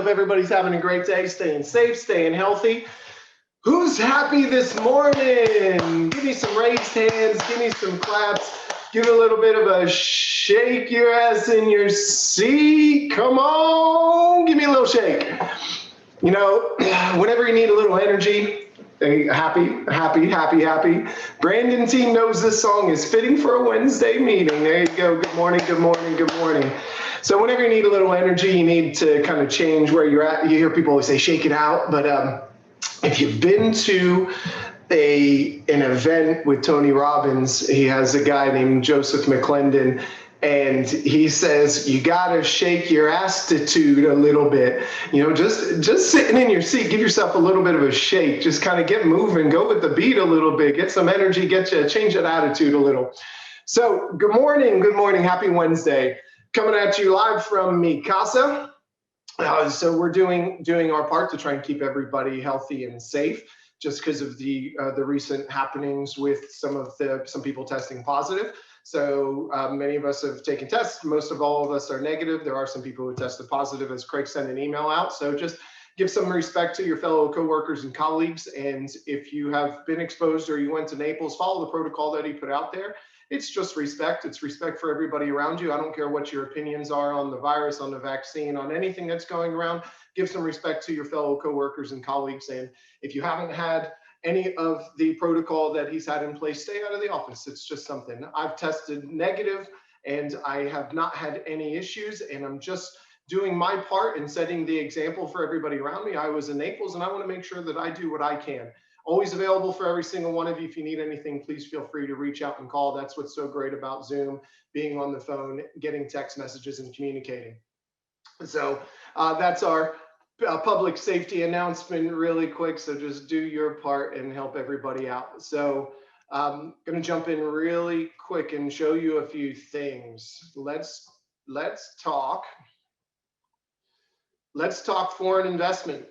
Hope everybody's having a great day, staying safe, staying healthy. Who's happy this morning? Give me some raised hands, give me some claps, give a little bit of a shake your ass in your seat. Come on, give me a little shake. You know, whenever you need a little energy, happy. Brandon team knows this song is fitting for a Wednesday meeting. There you go. Good morning. So whenever you need a little energy, you need to kind of change where you're at. You hear people always say, shake it out. But if you've been to an event with Tony Robbins, he has a guy named Joseph McClendon, and he says, you gotta shake your attitude a little bit. You know, just sitting in your seat, give yourself a little bit of a shake. Just kind of get moving, go with the beat a little bit, get some energy, change that attitude a little. So good morning, happy Wednesday. Coming at you live from Mi Casa. So we're doing our part to try and keep everybody healthy and safe, just because of the recent happenings with some people testing positive. So many of us have taken tests. Most of all of us are negative. There are some people who tested positive, as Craig sent an email out. So just give some respect to your fellow coworkers and colleagues. And if you have been exposed or you went to Naples, follow the protocol that he put out there. It's just respect. It's respect for everybody around you. I don't care what your opinions are on the virus, on the vaccine, on anything that's going around. Give some respect to your fellow coworkers and colleagues. And if you haven't had any of the protocol that he's had in place, stay out of the office. It's just something. I've tested negative and I have not had any issues, and I'm just doing my part and setting the example for everybody around me. I was in Naples and I want to make sure that I do what I can. Always available for every single one of you. If you need anything, please feel free to reach out and call. That's what's so great about Zoom, being on the phone, getting text messages and communicating. So that's our public safety announcement really quick. So just do your part and help everybody out. So I'm going to jump in really quick and show you a few things. Let's talk foreign investment.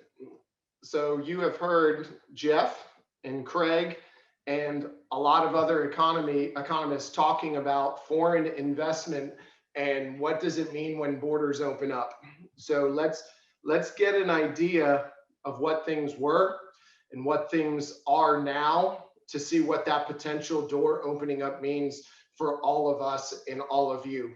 So you have heard Jeff and Craig and a lot of other economists talking about foreign investment and what does it mean when borders open up. So let's get an idea of what things were and what things are now to see what that potential door opening up means for all of us and all of you.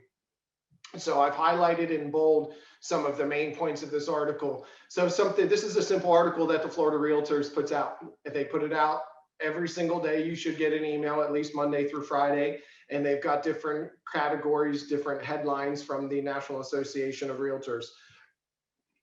So I've highlighted in bold some of the main points of this article. So this is a simple article that the Florida Realtors puts out. If they put it out every single day, you should get an email at least Monday through Friday. And they've got different categories, different headlines from the National Association of Realtors.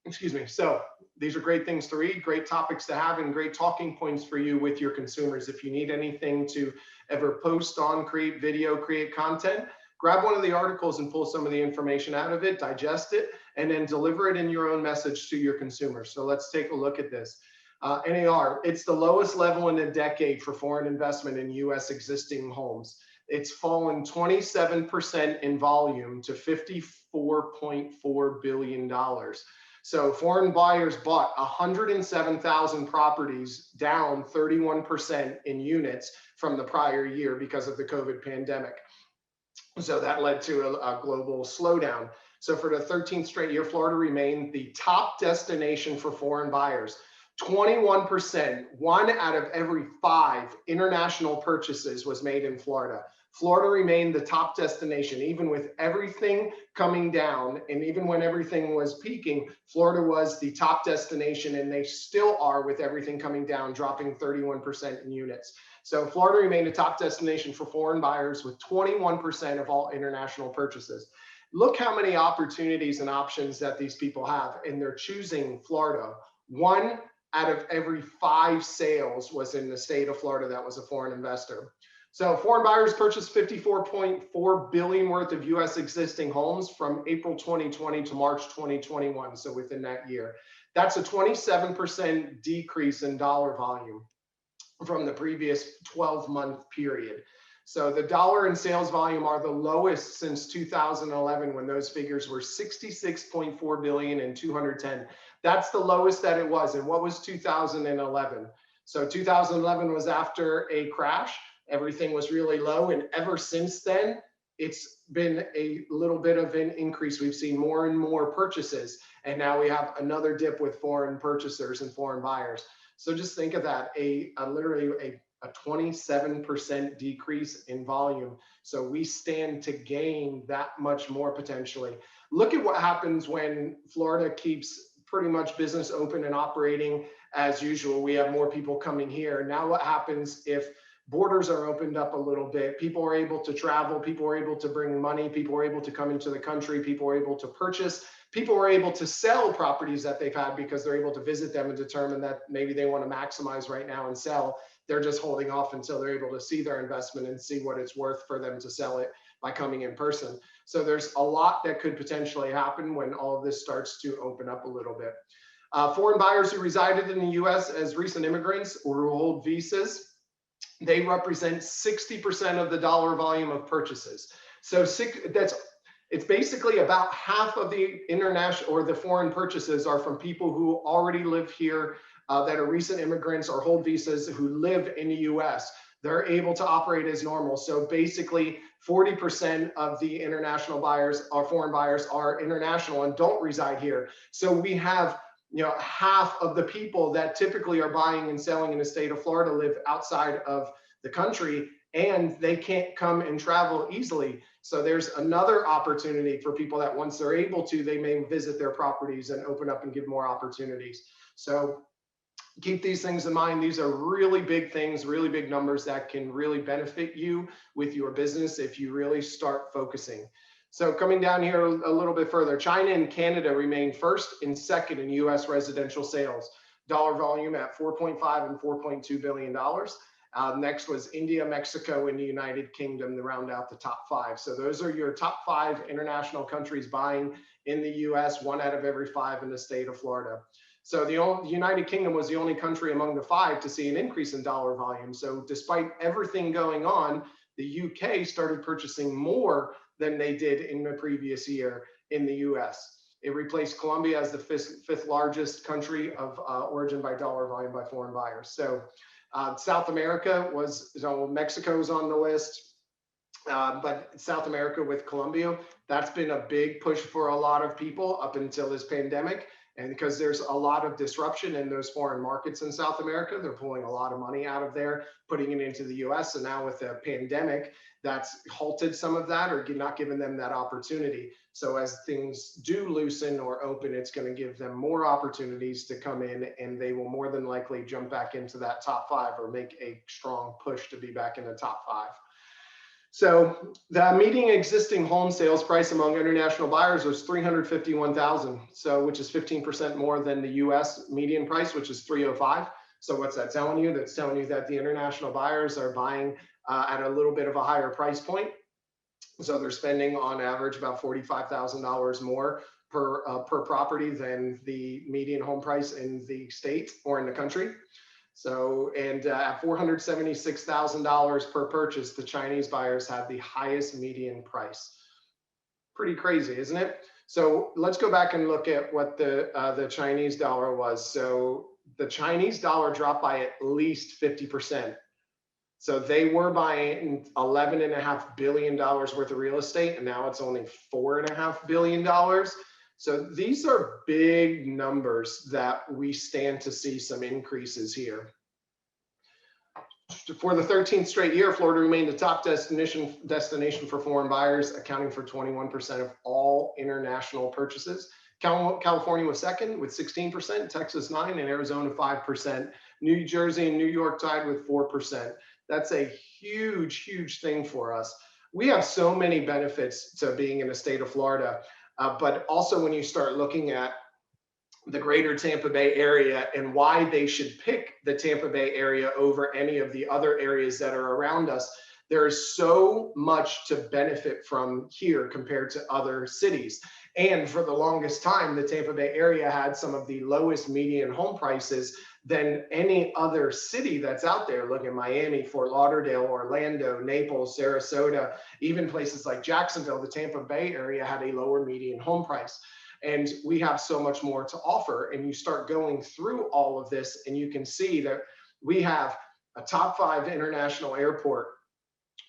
Excuse me. So these are great things to read, great topics to have, and great talking points for you with your consumers. If you need anything to ever post on, create video, create content, grab one of the articles and pull some of the information out of it, digest it, and then deliver it in your own message to your consumers. So let's take a look at this. NAR, it's the lowest level in a decade for foreign investment in U.S. existing homes. It's fallen 27% in volume to $54.4 billion. So foreign buyers bought 107,000 properties, down 31% in units from the prior year because of the COVID pandemic. So that led to a global slowdown. So for the 13th straight year, Florida remained the top destination for foreign buyers. 21%, 1 out of every 5 international purchases was made in Florida. Florida remained the top destination, even with everything coming down, and even when everything was peaking, Florida was the top destination, and they still are with everything coming down, dropping 31% in units. So Florida remained a top destination for foreign buyers with 21% of all international purchases. Look how many opportunities and options that these people have, and they're choosing Florida. 1 out of every 5 sales was in the state of Florida that was a foreign investor. So foreign buyers purchased $54.4 billion worth of U.S. existing homes from April 2020 to March 2021, so within that year. That's a 27% decrease in dollar volume from the previous 12-month period. So the dollar and sales volume are the lowest since 2011, when those figures were $66.4 billion and 210. That's the lowest that it was. And what was 2011? So 2011 was after a crash. Everything was really low, and ever since then, it's been a little bit of an increase. We've seen more and more purchases, and now we have another dip with foreign purchasers and foreign buyers. So just think of that, literally a 27% decrease in volume. So we stand to gain that much more potentially. Look at what happens when Florida keeps pretty much business open and operating as usual. We have more people coming here. Now what happens if borders are opened up a little bit? People are able to travel, people are able to bring money, people are able to come into the country, people are able to purchase, people are able to sell properties that they've had because they're able to visit them and determine that maybe they want to maximize right now and sell. They're just holding off until they're able to see their investment and see what it's worth for them to sell it by coming in person. So there's a lot that could potentially happen when all of this starts to open up a little bit. Foreign buyers who resided in the US as recent immigrants or who hold visas, they represent 60% of the dollar volume of purchases. So it's basically about half of the international or the foreign purchases are from people who already live here, that are recent immigrants or hold visas who live in the US. They're able to operate as normal. So basically 40% of the international buyers or foreign buyers are international and don't reside here. So we have, half of the people that typically are buying and selling in the state of Florida live outside of the country, and they can't come and travel easily. So there's another opportunity for people that once they're able to, they may visit their properties and open up and give more opportunities. So keep these things in mind. These are really big things, really big numbers that can really benefit you with your business if you really start focusing. So coming down here a little bit further, China and Canada remain first and second in US residential sales. Dollar volume at $4.5 and $4.2 billion. Next was India, Mexico, and the United Kingdom to round out the top five. So those are your top five international countries buying in the US, 1 out of every 5 in the state of Florida. So the United Kingdom was the only country among the 5 to see an increase in dollar volume. So despite everything going on, the UK started purchasing more than they did in the previous year in the US. It replaced Colombia as the fifth largest country of origin by dollar volume by foreign buyers. So South America was, Mexico's on the list, but South America with Colombia, that's been a big push for a lot of people up until this pandemic. And because there's a lot of disruption in those foreign markets in South America, they're pulling a lot of money out of there, putting it into the US. And now with the pandemic, that's halted some of that or not given them that opportunity. So as things do loosen or open, it's going to give them more opportunities to come in, and they will more than likely jump back into that top 5 or make a strong push to be back in the top 5. So the median existing home sales price among international buyers was $351,000, so which is 15% more than the US median price, which is $305,000. So what's that telling you? That's telling you that the international buyers are buying at a little bit of a higher price point. So they're spending on average about $45,000 more per property than the median home price in the state or in the country. So, and at $476,000 per purchase, the Chinese buyers have the highest median price. Pretty crazy, isn't it? So let's go back and look at what the Chinese dollar was. So the Chinese dollar dropped by at least 50%. So they were buying $11.5 billion worth of real estate, and now it's only $4.5 billion. So these are big numbers that we stand to see some increases here. For the 13th straight year, Florida remained the top destination for foreign buyers, accounting for 21% of all international purchases. California was second with 16%, Texas 9%, and Arizona 5%. New Jersey and New York tied with 4%. That's a huge, huge thing for us. We have so many benefits to being in the state of Florida. But also when you start looking at the greater Tampa Bay area and why they should pick the Tampa Bay area over any of the other areas that are around us, there is so much to benefit from here compared to other cities. And for the longest time, the Tampa Bay area had some of the lowest median home prices than any other city that's out there. Look at Miami, Fort Lauderdale, Orlando, Naples, Sarasota, even places like Jacksonville. The Tampa Bay area had a lower median home price. And we have so much more to offer. And you start going through all of this, and you can see that we have a top 5 international airport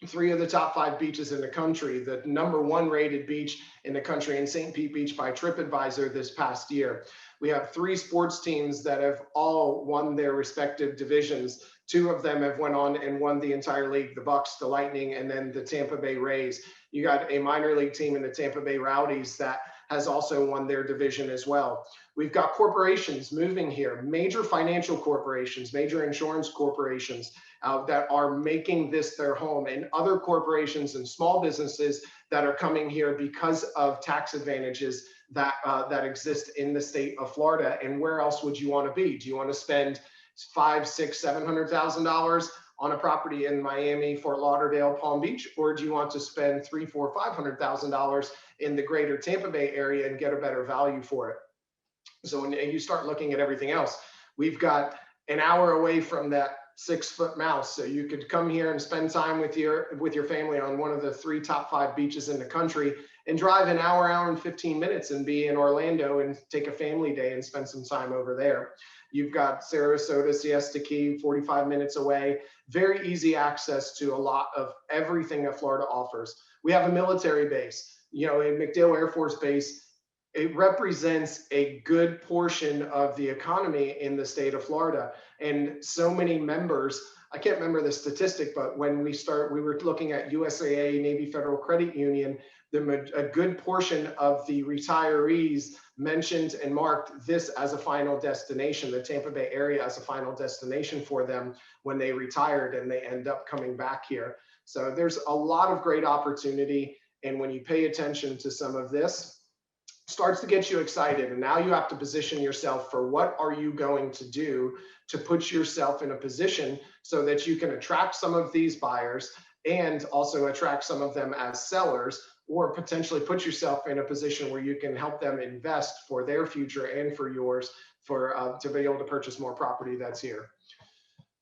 3 of the top 5 beaches in the country, the #1 rated beach in the country in St. Pete Beach by TripAdvisor this past year. We have 3 sports teams that have all won their respective divisions. 2 of them have went on and won the entire league, the Bucks, the Lightning, and then the Tampa Bay Rays. You got a minor league team in the Tampa Bay Rowdies that has also won their division as well. We've got corporations moving here, major financial corporations, major insurance corporations that are making this their home, and other corporations and small businesses that are coming here because of tax advantages that that exist in the state of Florida. And where else would you want to be? Do you want to spend $500,000, $600,000, $700,000 on a property in Miami, Fort Lauderdale, Palm Beach, or do you want to spend $300,000, $400,000, $500,000 in the greater Tampa Bay area and get a better value for it? So when you start looking at everything else, we've got an hour away from that 6-foot mouse. So you could come here and spend time with your family on one of the 3 top 5 beaches in the country, and drive an hour and 15 minutes and be in Orlando and take a family day and spend some time over there. You've got Sarasota, Siesta Key, 45 minutes away. Very easy access to a lot of everything that Florida offers. We have a military base. You know, in MacDill Air Force Base, it represents a good portion of the economy in the state of Florida. And so many members, I can't remember the statistic, but when we were looking at USAA, Navy Federal Credit Union, a good portion of the retirees mentioned and marked this as a final destination, the Tampa Bay area as a final destination for them when they retired, and they end up coming back here. So there's a lot of great opportunity. And when you pay attention to some of this, starts to get you excited. And now you have to position yourself for what are you going to do to put yourself in a position so that you can attract some of these buyers and also attract some of them as sellers, or potentially put yourself in a position where you can help them invest for their future and for yours to be able to purchase more property that's here.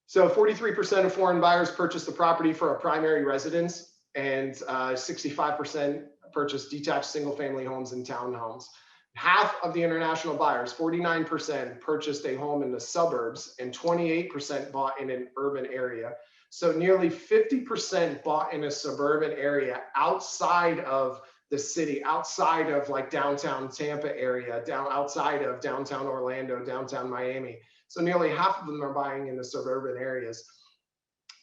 So 43% of foreign buyers purchase the property for a primary residence, and 65% purchase detached single-family homes and townhomes. Half of the international buyers, 49%, purchased a home in the suburbs, and 28% bought in an urban area. So nearly 50% bought in a suburban area outside of the city, outside of like downtown Tampa area, outside of downtown Orlando, downtown Miami. So nearly half of them are buying in the suburban areas.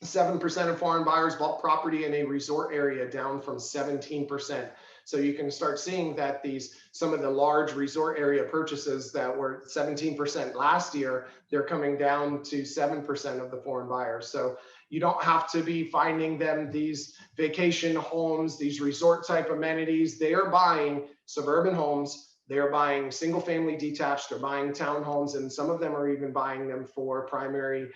7% of foreign buyers bought property in a resort area, down from 17%. So you can start seeing that some of the large resort area purchases that were 17% last year, they're coming down to 7% of the foreign buyers. So you don't have to be finding them these vacation homes, these resort type amenities. They are buying suburban homes. They're buying single family detached, they're buying townhomes, and some of them are even buying them for primary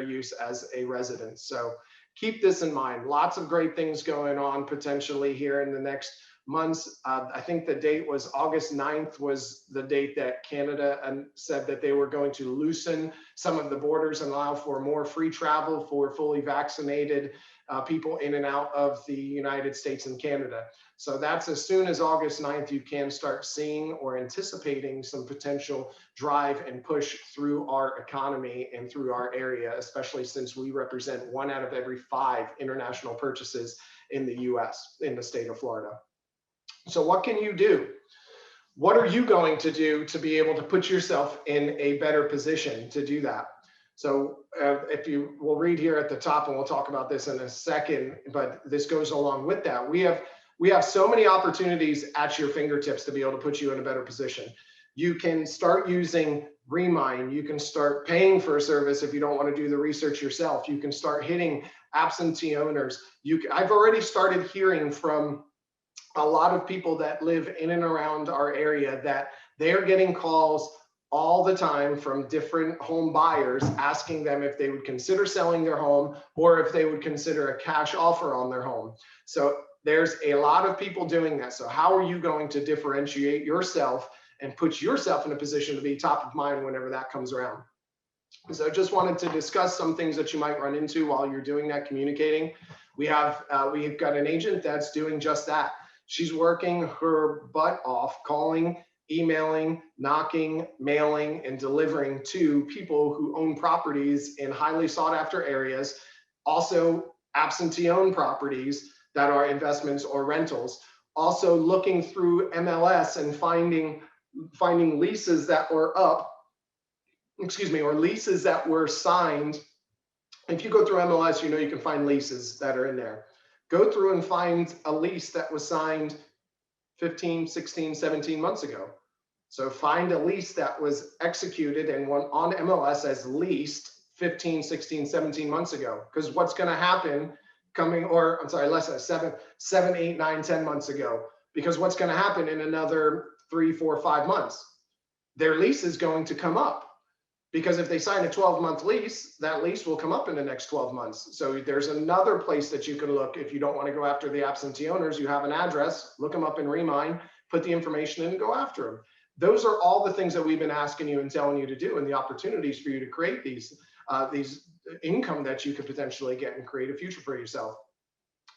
use as a residence. So keep this in mind. Lots of great things going on potentially here in the next months. I think the date was August 9th was the date that Canada said that they were going to loosen some of the borders and allow for more free travel for fully vaccinated people in and out of the United States and Canada. So that's as soon as August 9th, you can start seeing or anticipating some potential drive and push through our economy and through our area, especially since we represent 1 out of every 5 international purchases in the US, in the state of Florida. So what can you do? What are you going to do to be able to put yourself in a better position to do that? So if you will read here at the top, and we'll talk about this in a second, but this goes along with that. We have so many opportunities at your fingertips to be able to put you in a better position. You can start using Remine. You can start paying for a service if you don't want to do the research yourself. You can start hitting absentee owners. I've already started hearing from a lot of people that live in and around our area that they're getting calls all the time from different home buyers asking them if they would consider selling their home or if they would consider a cash offer on their home. So there's a lot of people doing that. So how are you going to differentiate yourself and put yourself in a position to be top of mind whenever that comes around? So I just wanted to discuss some things that you might run into while you're doing that, communicating. We've got an agent that's doing just that. She's working her butt off, calling, emailing, knocking, mailing, and delivering to people who own properties in highly sought after areas. Also absentee owned properties that are investments or rentals. Also looking through MLS and finding leases that were up, or leases that were signed. If you go through MLS, you can find leases that are in there. Go through and find a lease that was signed 15, 16, 17 months ago. So find a lease that was executed and went on MLS as leased 15, 16, 17 months ago. Because what's going to happen less than 7, 8, 9, 10 months ago. Because what's going to happen in another 3, 4, 5 months? Their lease is going to come up. Because if they sign a 12-month lease, that lease will come up in the next 12 months. So there's another place that you can look. If you don't want to go after the absentee owners, you have an address, look them up in Remine, put the information in and go after them. Those are all the things that we've been asking you and telling you to do, and the opportunities for you to create these income that you could potentially get and create a future for yourself.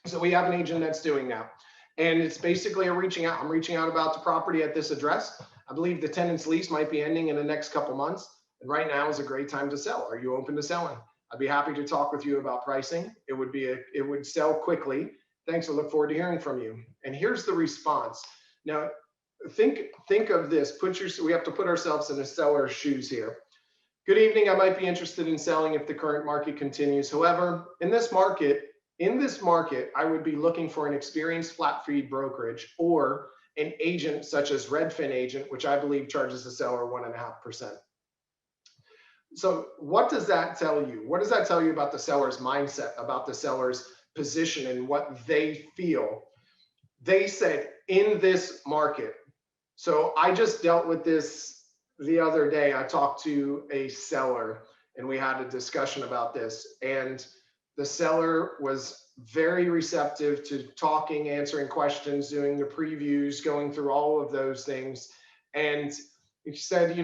So we have an agent that's doing that. And it's basically I'm reaching out about the property at this address. I believe the tenant's lease might be ending in the next couple months. And right now is a great time to sell. Are you open to selling? I'd be happy to talk with you about pricing. It would sell quickly. Thanks. I look forward to hearing from you. And here's the response. Now, think of this. We have to put ourselves in the seller's shoes here. Good evening. I might be interested in selling if the current market continues. However, in this market, I would be looking for an experienced flat fee brokerage or an agent such as Redfin agent, which I believe charges the seller 1.5%. So what does that tell you? What does that tell you about the seller's mindset, about the seller's position and what they feel? They said in this market. So I just dealt with this the other day. I talked to a seller and we had a discussion about this, and the seller was very receptive to talking, answering questions, doing the previews, going through all of those things. And he said,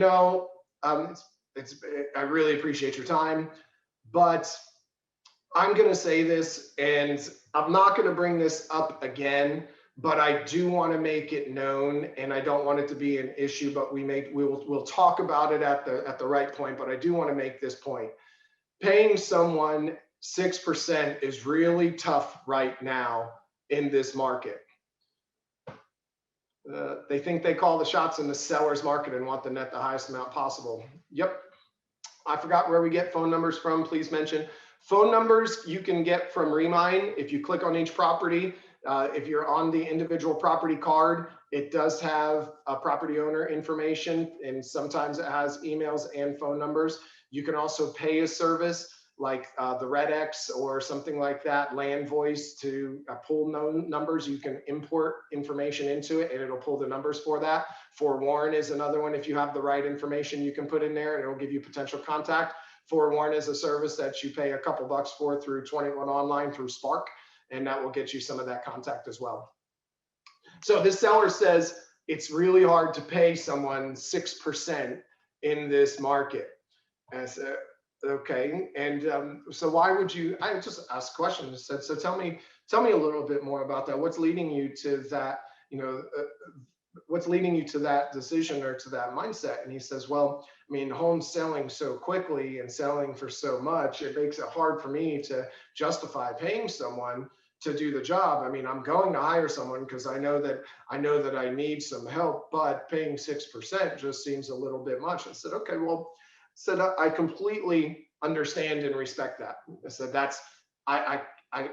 I really appreciate your time, but I'm going to say this, and I'm not going to bring this up again, but I do want to make it known, and I don't want it to be an issue, but we'll talk about it at the right point, but I do want to make this point. Paying someone 6% is really tough right now in this market. They think they call the shots in the seller's market and want to net the highest amount possible. Yep. I forgot where we get phone numbers from. Please mention. Phone numbers you can get from Remine. If you click on each property, if you're on the individual property card, it does have property owner information, and sometimes it has emails and phone numbers. You can also pay a service like the RedX or something like that, Land Voice, to pull numbers. You can import information into it and it'll pull the numbers for that. Forewarn is another one. If you have the right information, you can put in there and it'll give you potential contact. Forewarn is a service that you pay a couple bucks for through 21 Online through Spark, and that will get you some of that contact as well. So this seller says it's really hard to pay someone 6% in this market. And so, okay, and so why would you? I just asked questions. Said, so tell me a little bit more about that. What's leading you to that? What's leading you to that decision or to that mindset? And he says, well, I mean, homes selling so quickly and selling for so much, it makes it hard for me to justify paying someone to do the job. I mean, I'm going to hire someone because I know that I need some help, but paying 6% just seems a little bit much. I said, okay, well. Said, I completely understand and respect that. I said, I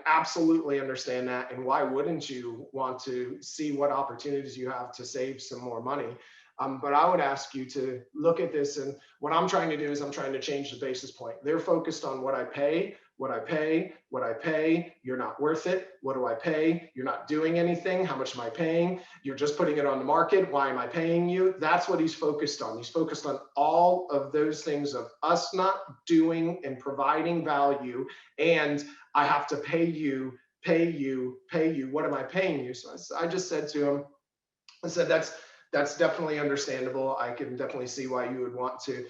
absolutely understand that. And why wouldn't you want to see what opportunities you have to save some more money? But I would ask you to look at this, and what I'm trying to do is I'm trying to change the basis point. They're focused on what I pay. You're not worth it. What do I pay? You're not doing anything. How much am I paying? You're just putting it on the market. Why am I paying you? That's what he's focused on. He's focused on all of those things of us not doing and providing value, and I have to pay you. What am I paying you? So I just said to him, I said, that's definitely understandable. I can definitely see why you would want to,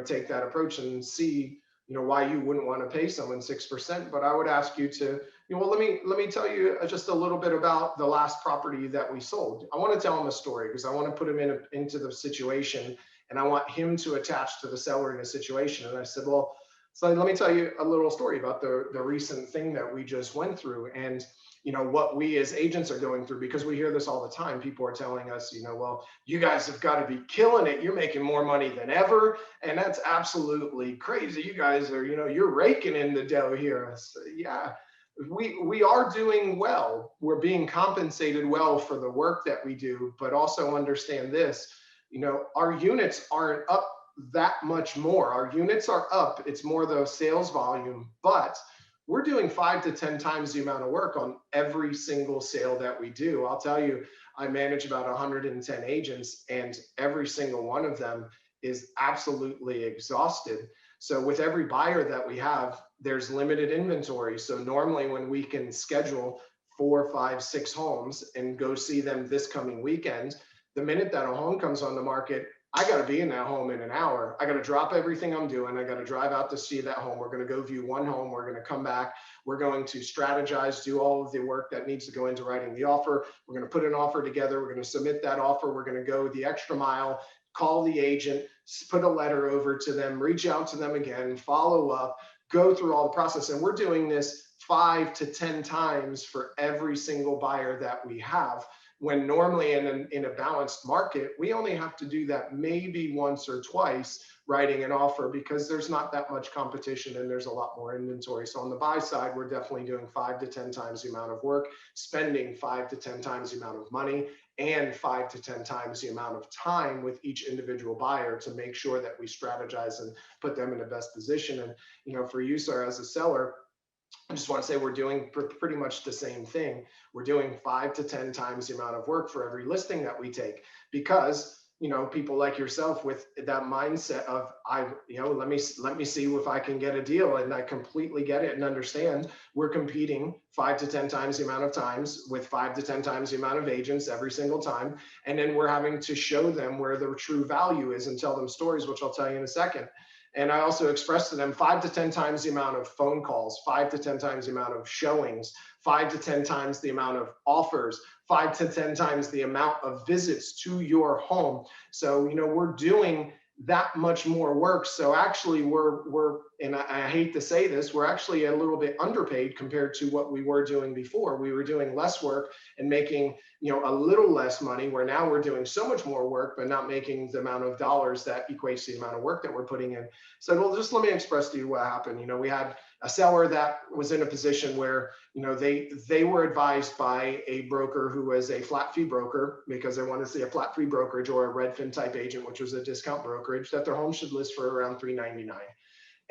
take that approach and see, why you wouldn't want to pay someone 6%. But I would ask you to, well, let me tell you just a little bit about the last property that we sold. I want to tell him a story because I want to put him into the situation, and I want him to attach to the seller in a situation. And I said, well, So let me tell you a little story about the recent thing that we just went through, and what we as agents are going through, because we hear this all the time. People are telling us, well, you guys have got to be killing it. You're making more money than ever, and that's absolutely crazy. You guys are, you're raking in the dough here. So, yeah, we are doing well. We're being compensated well for the work that we do, but also understand this. Our units aren't up that much more. Our units are up. It's more the sales volume, but we're doing 5 to 10 times the amount of work on every single sale that we do. I'll tell you, I manage about 110 agents, and every single one of them is absolutely exhausted. So with every buyer that we have, there's limited inventory. So normally when we can schedule 4, 5, 6 homes and go see them this coming weekend, the minute that a home comes on the market, I got to be in that home in an hour. I got to drop everything I'm doing. I got to drive out to see that home. We're going to go view one home. We're going to come back. We're going to strategize, do all of the work that needs to go into writing the offer. We're going to put an offer together. We're going to submit that offer. We're going to go the extra mile, call the agent, put a letter over to them, reach out to them again, follow up, go through all the process. And we're doing this 5 to 10 times for every single buyer that we have, when normally in a balanced market, we only have to do that maybe once or twice writing an offer, because there's not that much competition and there's a lot more inventory. So on the buy side, we're definitely doing 5 to 10 times the amount of work, spending 5 to 10 times the amount of money, and 5 to 10 times the amount of time with each individual buyer to make sure that we strategize and put them in the best position. And for you, sir, as a seller, I just want to say we're doing pretty much the same thing. We're doing 5 to 10 times the amount of work for every listing that we take, because people like yourself with that mindset of let me see if I can get a deal. And I completely get it and understand we're competing 5 to 10 times the amount of times with 5 to 10 times the amount of agents every single time. And then we're having to show them where the true value is and tell them stories, which I'll tell you in a second. And I also expressed to them 5 to 10 times the amount of phone calls, 5 to 10 times the amount of showings, 5 to 10 times the amount of offers, 5 to 10 times the amount of visits to your home. So, we're doing that much more work. So actually we're and I hate to say this, we're actually a little bit underpaid compared to what we were doing before. We were doing less work and making, a little less money, where now we're doing so much more work, but not making the amount of dollars that equates to the amount of work that we're putting in. So, well, just let me express to you what happened. We had a seller that was in a position where, they were advised by a broker who was a flat fee broker, because they wanted to see a flat fee brokerage or a Redfin type agent, which was a discount brokerage, that their home should list for around $399.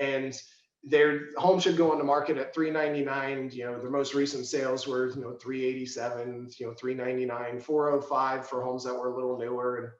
And their home should go on the market at $399. The most recent sales were, $387, $399, $405 for homes that were a little newer.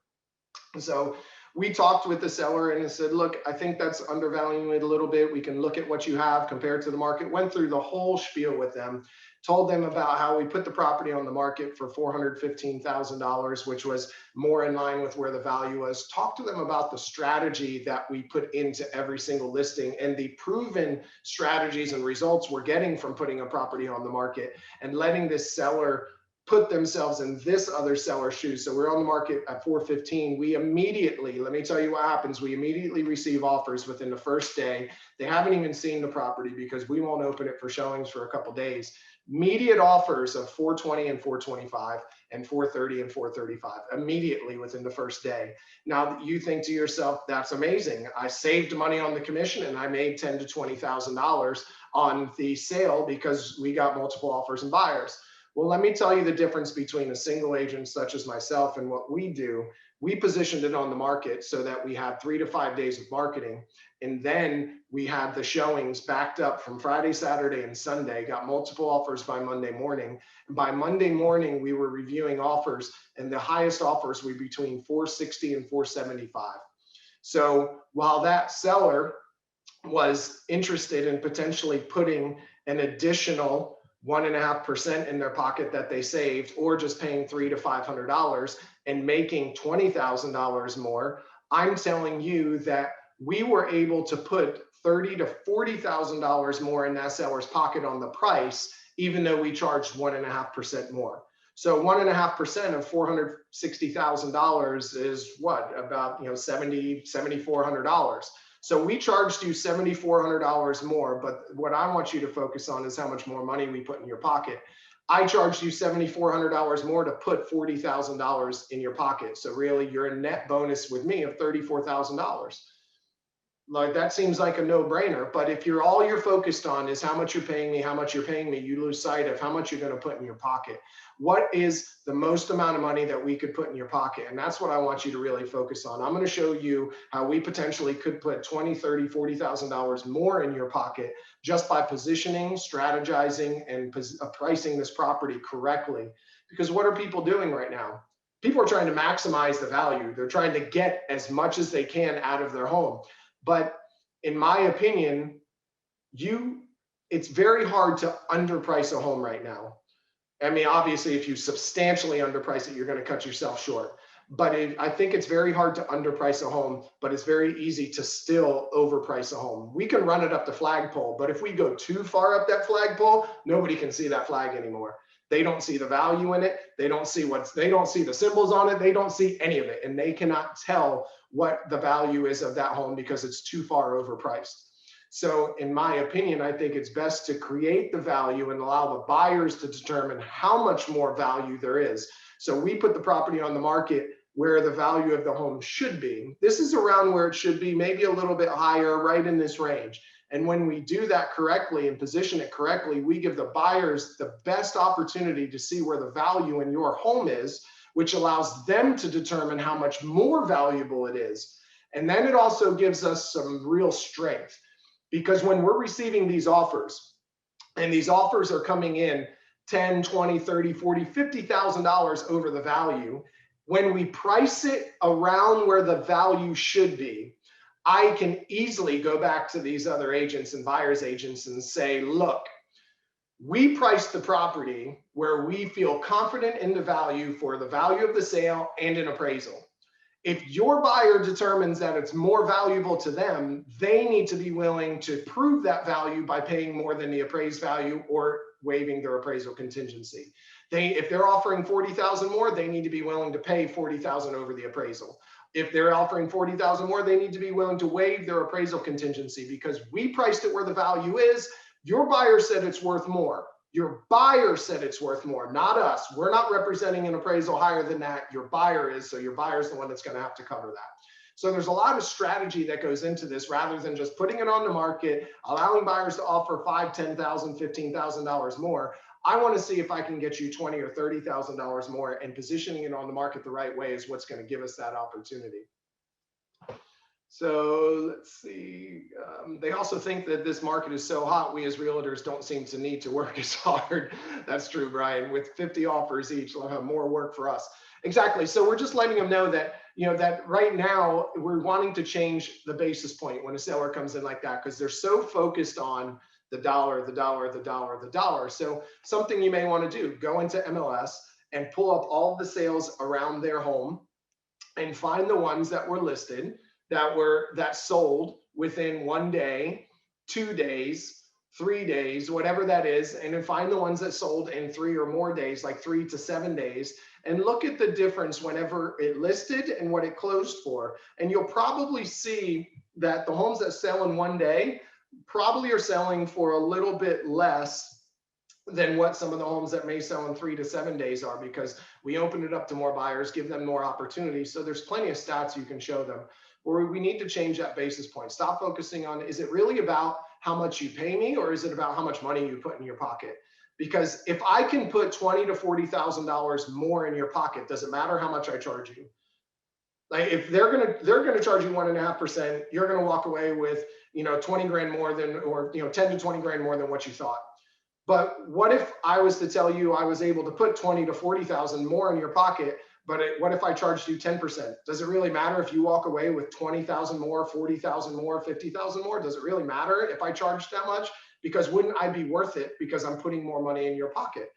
And so we talked with the seller and said, look, I think that's undervaluing it a little bit. We can look at what you have compared to the market. Went through the whole spiel with them, told them about how we put the property on the market for $415,000, which was more in line with where the value was. Talked to them about the strategy that we put into every single listing and the proven strategies and results we're getting from putting a property on the market and letting this seller put themselves in this other seller's shoes. So we're on the market at 415. We immediately, let me tell you what happens. We immediately receive offers within the first day. They haven't even seen the property because we won't open it for showings for a couple of days. Immediate offers of 420 and 425 and 430 and 435 immediately within the first day. Now you think to yourself, that's amazing. I saved money on the commission and I made $10,000 to $20,000 on the sale because we got multiple offers and buyers. Well, let me tell you the difference between a single agent such as myself and what we do. We positioned it on the market so that we had 3 to 5 days of marketing. And then we had the showings backed up from Friday, Saturday, and Sunday, got multiple offers by Monday morning. And by Monday morning, we were reviewing offers, and the highest offers were between 460 and 475. So while that seller was interested in potentially putting an additional 1.5% in their pocket that they saved, or just paying $300 to $500 and making $20,000 more, I'm telling you that we were able to put $30,000 to $40,000 more in that seller's pocket on the price, even though we charged 1.5% more. So 1.5% of $460,000 is what, about $7,400. So we charged you $7,400 more, but what I want you to focus on is how much more money we put in your pocket. I charged you $7,400 more to put $40,000 in your pocket. So really your net bonus with me of $34,000. Like that seems like a no-brainer, but if all you're focused on is how much you're paying me, how much you're paying me, you lose sight of how much you're going to put in your pocket. What is the most amount of money that we could put in your pocket? And that's what I want you to really focus on. I'm going to show you how we potentially could put $20, $30, $40,000 more in your pocket just by positioning, strategizing, and pricing this property correctly. Because what are people doing right now? People are trying to maximize the value. They're trying to get as much as they can out of their home. But in my opinion, it's very hard to underprice a home right now. I mean, obviously, if you substantially underprice it, you're going to cut yourself short. But I think it's very hard to underprice a home, but it's very easy to still overprice a home. We can run it up the flagpole, but if we go too far up that flagpole, nobody can see that flag anymore. They don't see the value in it. They don't see the symbols on it. They don't see any of it. And they cannot tell what the value is of that home because it's too far overpriced. So in my opinion, I think it's best to create the value and allow the buyers to determine how much more value there is. So we put the property on the market where the value of the home should be. This is around where it should be, maybe a little bit higher, right in this range. And when we do that correctly and position it correctly, we give the buyers the best opportunity to see where the value in your home is, which allows them to determine how much more valuable it is. And then it also gives us some real strength, because when we're receiving these offers, and these offers are coming in 10, 20, 30, 40, $50,000 over the value, when we price it around where the value should be, I can easily go back to these other agents and buyer's agents and say, look, we priced the property where we feel confident in the value for the value of the sale and an appraisal. If your buyer determines that it's more valuable to them, they need to be willing to prove that value by paying more than the appraised value or waiving their appraisal contingency. If they're offering 40,000 more, they need to be willing to pay 40,000 over the appraisal. If they're offering 40,000 more, they need to be willing to waive their appraisal contingency, because we priced it where the value is. Your buyer said it's worth more. Your buyer said it's worth more, not us. We're not representing an appraisal higher than that. Your buyer is, so your buyer is the one that's going to have to cover that. So there's a lot of strategy that goes into this rather than just putting it on the market, allowing buyers to offer $5,000, $10,000, $15,000 more. I want to see if I can get you $20,000 or $30,000 more, and positioning it on the market the right way is what's going to give us that opportunity. So let's see. They also think that this market is so hot, we as realtors don't seem to need to work as hard. That's true, Brian. With 50 offers each, they'll have more work for us. Exactly. So we're just letting them know that, that right now we're wanting to change the basis point when a seller comes in like that, because they're so focused on the dollar, the dollar, the dollar, the dollar. So something you may want to do, go into MLS and pull up all of the sales around their home and find the ones that were listed that sold within 1 day, 2 days, 3 days, whatever that is, and then find the ones that sold in 3 or more days, like 3 to 7 days, and look at the difference whenever it listed and what it closed for. And you'll probably see that the homes that sell in 1 day probably are selling for a little bit less than what some of the homes that may sell in 3 to 7 days are, because we open it up to more buyers, give them more opportunities. So there's plenty of stats you can show them. Or we need to change that basis point. Stop focusing on, is it really about how much you pay me, or is it about how much money you put in your pocket? Because if I can put $20,000 to $40,000 more in your pocket, does it matter how much I charge you? Like if they're gonna charge you 1.5%, you're gonna walk away with 20 grand more than, or 10 to 20 grand more than what you thought. But what if I was to tell you I was able to put 20 to 40,000 more in your pocket? But what if I charged you 10%? Does it really matter if you walk away with 20,000 more, 40,000 more, 50,000 more? Does it really matter if I charged that much? Because wouldn't I be worth it because I'm putting more money in your pocket?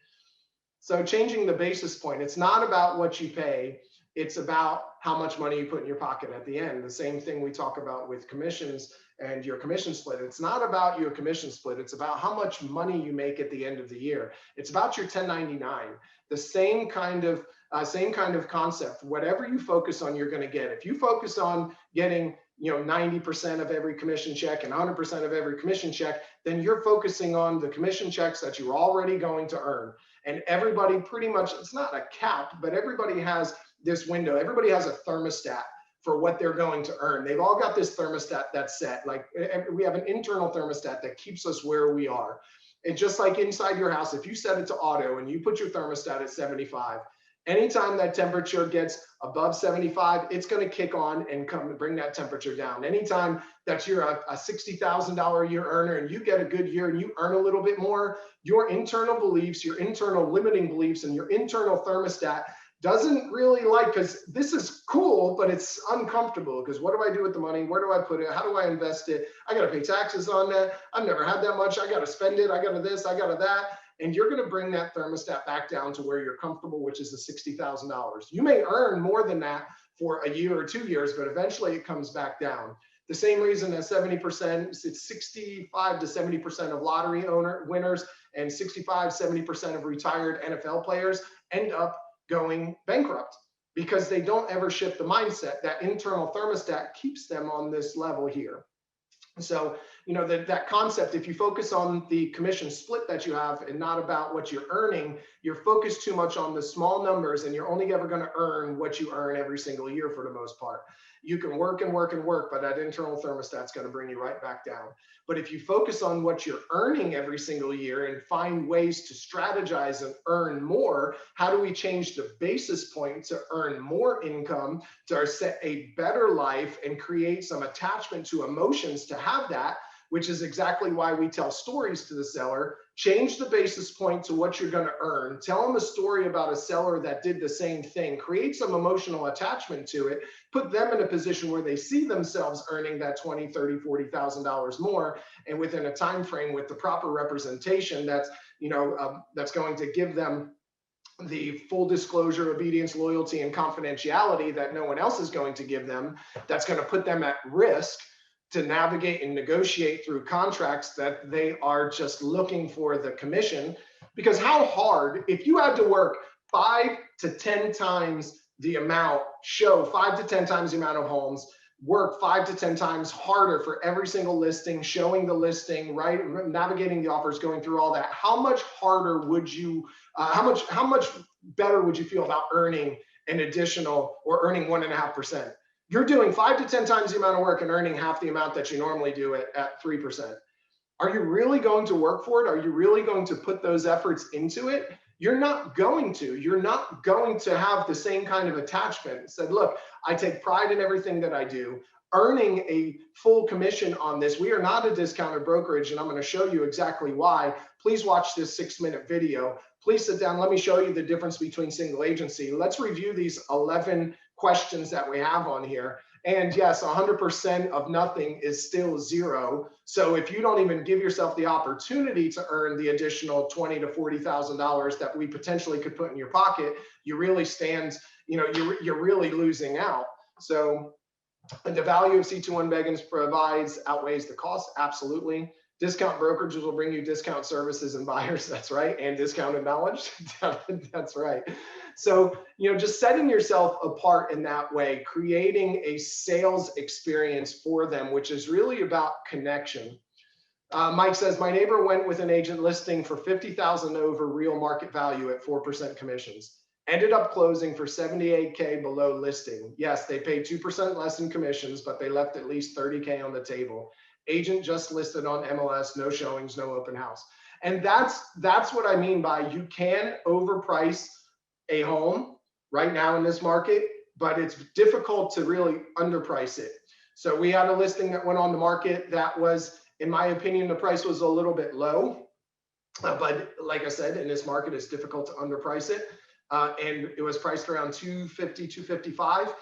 So changing the basis point, it's not about what you pay. It's about how much money you put in your pocket at the end. The same thing we talk about with commissions and your commission split. It's not about your commission split. It's about how much money you make at the end of the year. It's about your 1099. The same kind of concept. Whatever you focus on, you're going to get. If you focus on getting 90% of every commission check and 100% of every commission check, then you're focusing on the commission checks that you're already going to earn. And everybody pretty much, it's not a cap, but everybody has this window. Everybody has a thermostat for what they're going to earn. They've all got this thermostat that's set. Like we have an internal thermostat that keeps us where we are. And just like inside your house, if you set it to auto and you put your thermostat at 75, anytime that temperature gets above 75, it's going to kick on and come to bring that temperature down. Anytime that you're a $60,000 a year earner and you get a good year and you earn a little bit more, your internal beliefs, your internal limiting beliefs, and your internal thermostat doesn't really like, because this is cool, but it's uncomfortable. Because what do I do with the money? Where do I put it? How do I invest it? I got to pay taxes on that. I've never had that much. I got to spend it. I got to this. I got to that. And you're going to bring that thermostat back down to where you're comfortable, which is the $60,000. You may earn more than that for a year or 2 years, but eventually it comes back down. The same reason that 70%, it's 65 to 70% of lottery winners and 65, 70% of retired NFL players end up going bankrupt because they don't ever shift the mindset. That internal thermostat keeps them on this level here. So, that concept, if you focus on the commission split that you have and not about what you're earning, you're focused too much on the small numbers, and you're only ever going to earn what you earn every single year for the most part. You can work and work and work, but that internal thermostat's going to bring you right back down. But if you focus on what you're earning every single year and find ways to strategize and earn more, how do we change the basis point to earn more income, to set a better life and create some attachment to emotions to have that, which is exactly why we tell stories to the seller. Change the basis point to what you're going to earn. Tell them a story about a seller that did the same thing. Create some emotional attachment to it. Put them in a position where they see themselves earning that $20,000, $30,000, $40,000 more, and within a time frame with the proper representation that's that's going to give them the full disclosure, obedience, loyalty, and confidentiality that no one else is going to give them. That's going to put them at risk to navigate and negotiate through contracts that they are just looking for the commission. Because how hard, if you had to work 5 to 10 times the amount, show 5 to 10 times the amount of homes, work 5 to 10 times harder for every single listing, showing the listing, right, navigating the offers, going through all that, how much harder would you, how much better would you feel about earning an additional, or earning 1.5%? You're doing 5 to 10 times the amount of work and earning half the amount that you normally do at 3%. Are you really going to work for it? Are you really going to put those efforts into it? You're not going to. You're not going to have the same kind of attachment. Said, look, I take pride in everything that I do. Earning a full commission on this. We are not a discounted brokerage, and I'm going to show you exactly why. Please watch this 6-minute video. Please sit down. Let me show you the difference between single agency. Let's review these 11 questions that we have on here. And yes, 100% of nothing is still zero. So if you don't even give yourself the opportunity to earn the additional $20,000 to $40,000 that we potentially could put in your pocket, you really stand, you're really losing out. So the value of C21 Beggins provides outweighs the cost. Absolutely. Discount brokerages will bring you discount services and buyers. That's right. And discounted knowledge. That's right. So, just setting yourself apart in that way, creating a sales experience for them, which is really about connection. Mike says, my neighbor went with an agent listing for $50,000 over real market value at 4% commissions. Ended up closing for $78K below listing. Yes, they paid 2% less in commissions, but they left at least $30K on the table. Agent just listed on MLS, no showings, no open house. And that's what I mean by you can overprice a home right now in this market, but it's difficult to really underprice it. So we had a listing that went on the market that was, in my opinion, the price was a little bit low. But like I said, in this market, it's difficult to underprice it. And it was priced around 250, 255.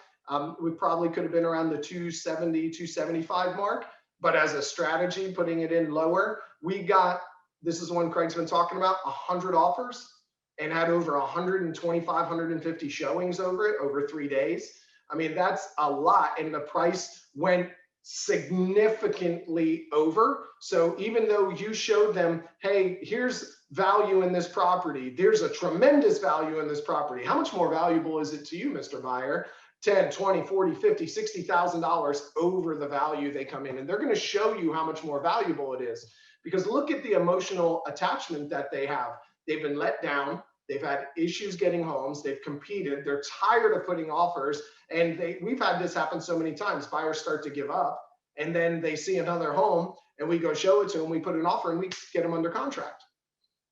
We probably could have been around the 270, 275 mark. But as a strategy, putting it in lower, we got, this is the one Craig's been talking about, 100 offers and had over 125, 150 showings over it over 3 days. I mean, that's a lot. And the price went significantly over. So even though you showed them, hey, here's value in this property, there's a tremendous value in this property. How much more valuable is it to you, Mr. Buyer? 10, 20, 40, 50, $60,000 over the value they come in. And they're going to show you how much more valuable it is, because look at the emotional attachment that they have. They've been let down. They've had issues getting homes. They've competed. They're tired of putting offers. And we've had this happen so many times. Buyers start to give up, and then they see another home, and we go show it to them. We put an offer, and we get them under contract.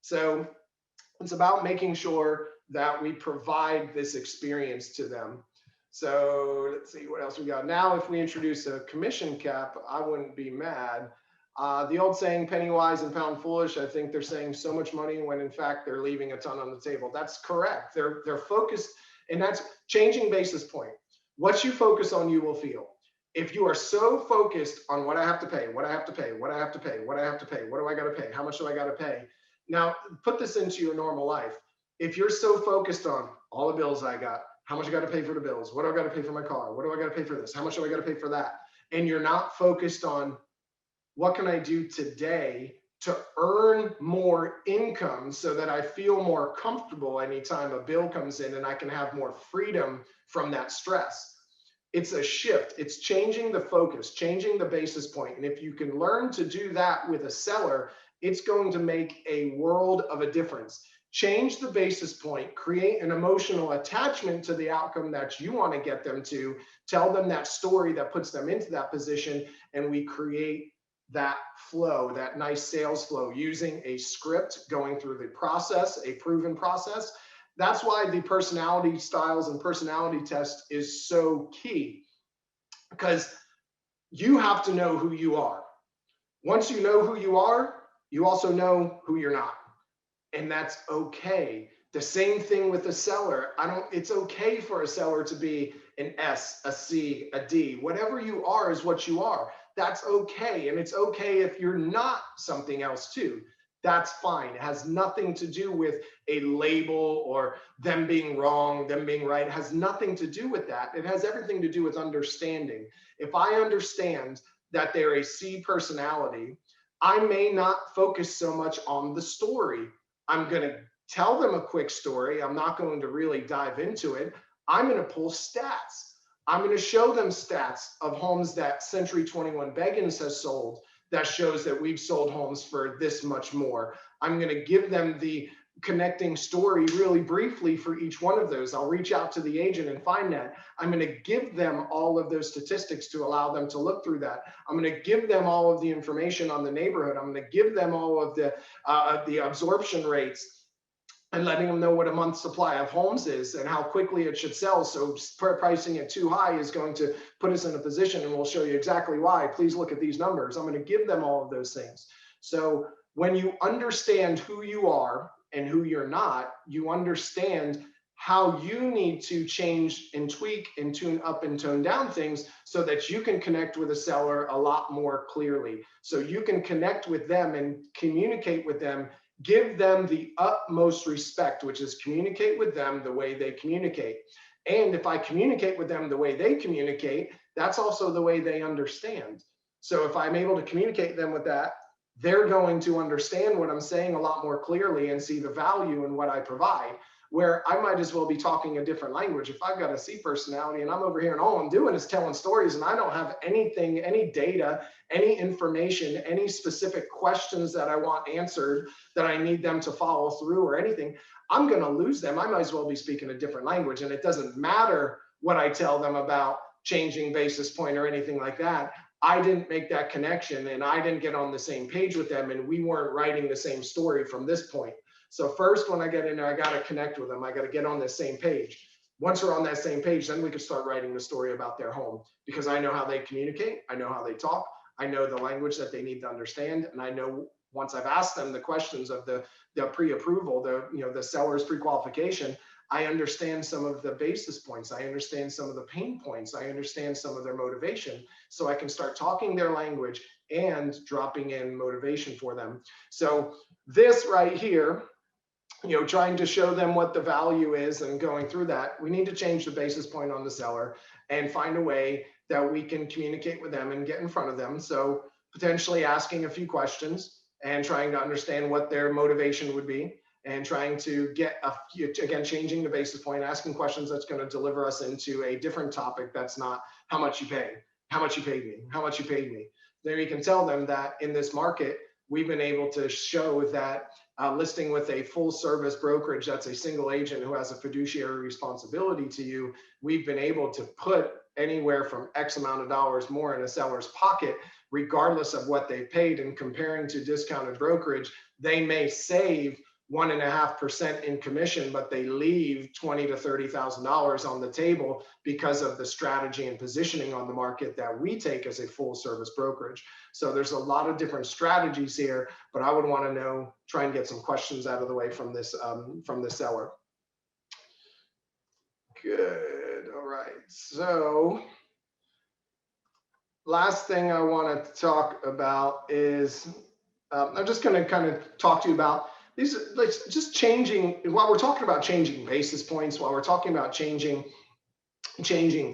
So it's about making sure that we provide this experience to them. So let's see what else we got. Now, if we introduce a commission cap, I wouldn't be mad. The old saying, penny wise and pound foolish, I think they're saying so much money when in fact they're leaving a ton on the table. That's correct. They're focused, and that's changing basis point. What you focus on, you will feel. If you are so focused on what I have to pay, what I have to pay, what I have to pay, what I have to pay, what do I got to pay, how much do I got to pay? Now, put this into your normal life. If you're so focused on all the bills I got, how much I got to pay for the bills, what do I got to pay for my car, what do I got to pay for this, how much do I got to pay for that, and you're not focused on what can I do today to earn more income so that I feel more comfortable anytime a bill comes in and I can have more freedom from that stress. It's a shift. It's changing the focus, changing the basis point. And if you can learn to do that with a seller, it's going to make a world of a difference. Change the basis point, create an emotional attachment to the outcome that you want to get them to, tell them that story that puts them into that position, and we create that flow, that nice sales flow, using a script, going through the process, a proven process. That's why the personality styles and personality test is so key, because you have to know who you are. Once you know who you are, you also know who you're not. And that's okay. The same thing with a seller. It's okay for a seller to be an S, a C, a D. Whatever you are is what you are. That's okay. And it's okay if you're not something else too. That's fine. It has nothing to do with a label or them being wrong, them being right. It has nothing to do with that. It has everything to do with understanding. If I understand that they're a C personality, I may not focus so much on the story. I'm going to tell them a quick story. I'm not going to really dive into it. I'm going to pull stats. I'm going to show them stats of homes that Century 21 Beggins has sold that shows that we've sold homes for this much more. I'm going to give them the connecting story really briefly for each one of those. I'll reach out to the agent and find that. I'm going to give them all of those statistics to allow them to look through that. I'm going to give them all of the information on the neighborhood. I'm going to give them all of the absorption rates, and letting them know what a month's supply of homes is and how quickly it should sell. So pricing it too high is going to put us in a position, and we'll show you exactly why. Please look at these numbers. I'm going to give them all of those things. So when you understand who you are and who you're not, you understand how you need to change and tweak and tune up and tone down things so that you can connect with a seller a lot more clearly. So you can connect with them and communicate with them. Give them the utmost respect, which is communicate with them the way they communicate. And if I communicate with them the way they communicate, that's also the way they understand. So if I'm able to communicate them with that, they're going to understand what I'm saying a lot more clearly and see the value in what I provide, where I might as well be talking a different language. If I've got a C personality and I'm over here and all I'm doing is telling stories and I don't have anything, any data, any information, any specific questions that I want answered that I need them to follow through or anything, I'm going to lose them. I might as well be speaking a different language. And it doesn't matter what I tell them about changing basis point or anything like that. I didn't make that connection and I didn't get on the same page with them, and we weren't writing the same story from this point. So first, when I get in there, I got to connect with them. I got to get on the same page. Once we're on that same page, then we can start writing the story about their home, because I know how they communicate. I know how they talk. I know the language that they need to understand. And I know once I've asked them the questions of the pre-approval, the seller's pre-qualification, I understand some of the basis points. I understand some of the pain points. I understand some of their motivation. So I can start talking their language and dropping in motivation for them. So this right here, trying to show them what the value is and going through that, we need to change the basis point on the seller and find a way that we can communicate with them and get in front of them. So potentially asking a few questions and trying to understand what their motivation would be. and trying to get again, changing the basis point, asking questions that's going to deliver us into a different topic that's not how much you pay, how much you paid me, how much you paid me. Then you can tell them that in this market, we've been able to show that listing with a full service brokerage that's a single agent who has a fiduciary responsibility to you, we've been able to put anywhere from X amount of dollars more in a seller's pocket, regardless of what they paid. And comparing to discounted brokerage, they may save 1.5% in commission, but they leave $20,000 to $30,000 on the table because of the strategy and positioning on the market that we take as a full service brokerage. So there's a lot of different strategies here, but I would want to know, try and get some questions out of the way from this seller. Good. All right. So last thing I want to talk about is I'm just going to kind of talk to you about these, like, just changing, while we're talking about changing basis points, while we're talking about changing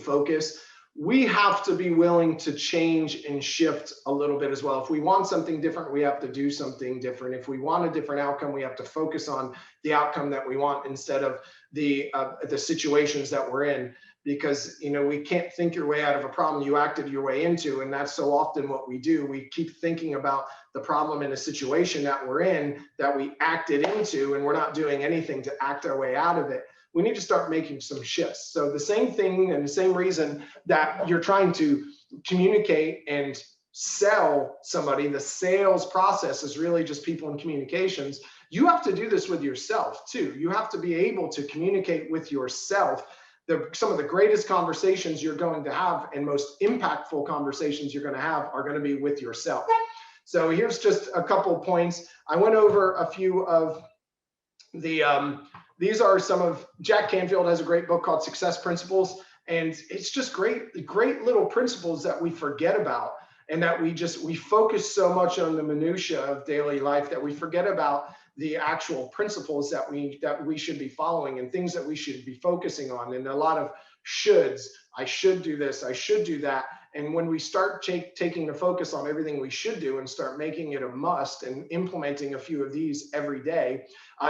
focus, we have to be willing to change and shift a little bit as well. If we want something different, we have to do something different. If we want a different outcome, we have to focus on the outcome that we want instead of the situations that we're in. Because, you know, we can't think your way out of a problem you acted your way into. And that's so often what we do. We keep thinking about the problem in a situation that we're in, that we acted into, and we're not doing anything to act our way out of it. We need to start making some shifts. So the same thing and the same reason that you're trying to communicate and sell somebody, the sales process is really just people in communications. You have to do this with yourself too. You have to be able to communicate with yourself. Some of the greatest conversations you're going to have and most impactful conversations you're going to have are going to be with yourself. So here's just a couple of points. I went over a few of the, these are some of, Jack Canfield has a great book called Success Principles. And it's just great little principles that we forget about, and that we focus so much on the minutia of daily life that we forget about the actual principles that we should be following and things that we should be focusing on. And a lot of shoulds. I should do this, I should do that. And when we start taking the focus on everything we should do and start making it a must and implementing a few of these every day,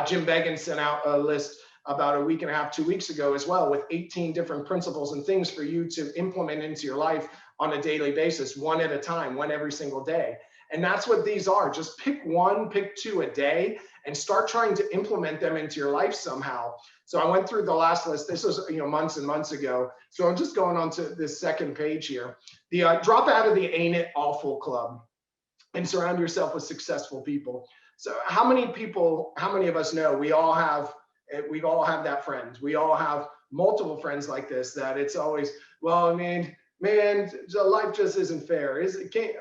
Jim Beggin sent out a list about a week and a half, 2 weeks ago as well, with 18 different principles and things for you to implement into your life on a daily basis, one at a time, one every single day. And that's what these are. Just pick one, pick two a day, and start trying to implement them into your life somehow. So I went through the last list. This was, you know, months and months ago. So I'm just going on to this second page here. The drop out of the Ain't It Awful Club and surround yourself with successful people. So how many of us know we've all have that friend? We all have multiple friends like this, that it's always, well, I mean, man, life just isn't fair. Isn't it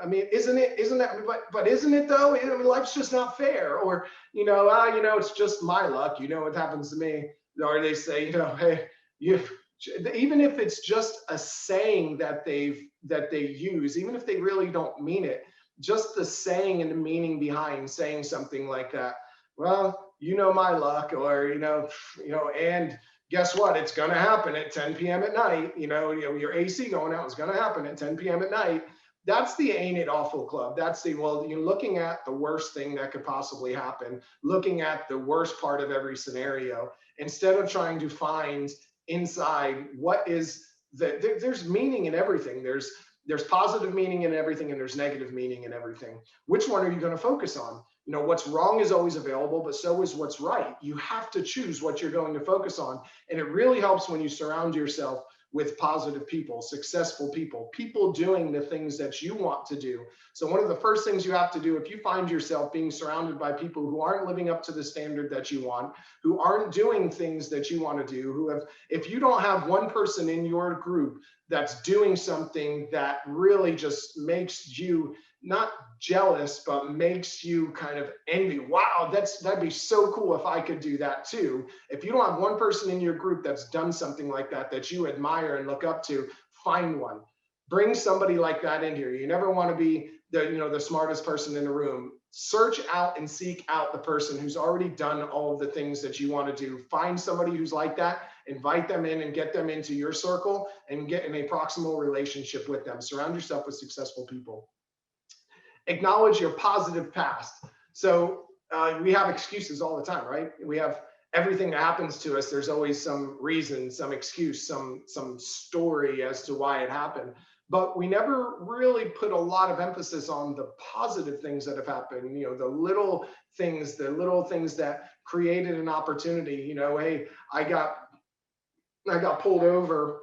though? I mean, life's just not fair. Or, it's just my luck. You know what happens to me. Or they say, hey, even if it's just a saying that they use, even if they really don't mean it, just the saying and the meaning behind saying something like that. Well, my luck, or, and guess what? It's going to happen at 10 p.m. at night. Your AC going out is going to happen at 10 p.m. at night. That's the Ain't It Awful Club. That's you're looking at the worst thing that could possibly happen, looking at the worst part of every scenario, instead of trying to find inside what is there's meaning in everything. There's positive meaning in everything, and there's negative meaning in everything. Which one are you going to focus on? What's wrong is always available, but so is what's right. You have to choose what you're going to focus on. And it really helps when you surround yourself with positive people, successful people, people doing the things that you want to do. So one of the first things you have to do, if you find yourself being surrounded by people who aren't living up to the standard that you want, who aren't doing things that you want to do, if you don't have one person in your group that's doing something that really just makes you not jealous, but makes you kind of envy. Wow, that'd be so cool if I could do that too. If you don't have one person in your group that's done something like that you admire and look up to, find one. Bring somebody like that in here. You never want to be the smartest person in the room. Search out and seek out the person who's already done all of the things that you want to do. Find somebody who's like that, invite them in and get them into your circle and get in a proximal relationship with them. Surround yourself with successful people. Acknowledge your positive past. So We have excuses all the time, right? We have everything that happens to us. There's always some reason, some excuse, some story as to why it happened. But we never really put a lot of emphasis on the positive things that have happened. The little things that created an opportunity. Hey, I got pulled over.